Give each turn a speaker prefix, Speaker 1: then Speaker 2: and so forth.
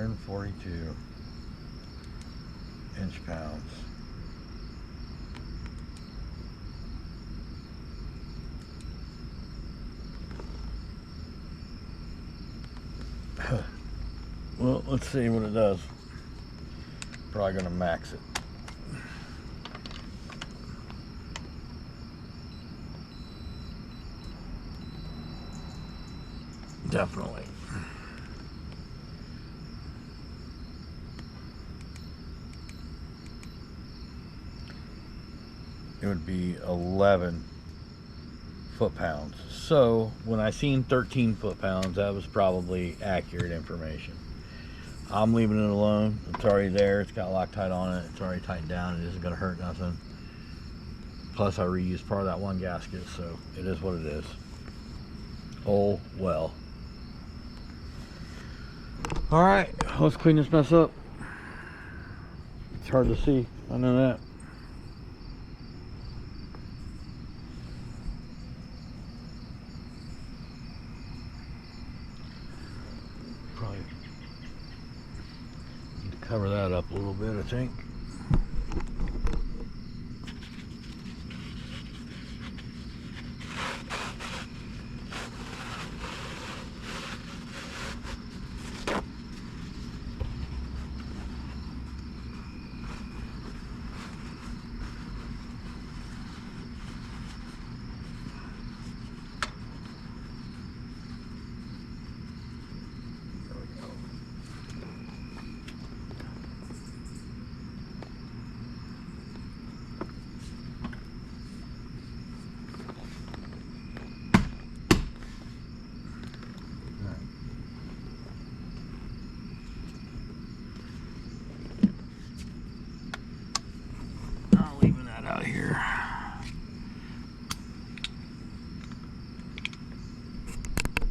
Speaker 1: 142 inch-pounds. Well, let's see what it does. Probably gonna max it. Definitely. It would be 11 foot-pounds. So when I seen 13 foot-pounds, that was probably accurate information. I'm leaving it alone. It's already there. It's got Loctite on it. It's already tightened down. It isn't going to hurt nothing. Plus I reused part of that one gasket, so it is what it is. Oh well. Alright, let's clean this mess up. It's hard to see, I know that. Probably need to cover that up a little bit, I think.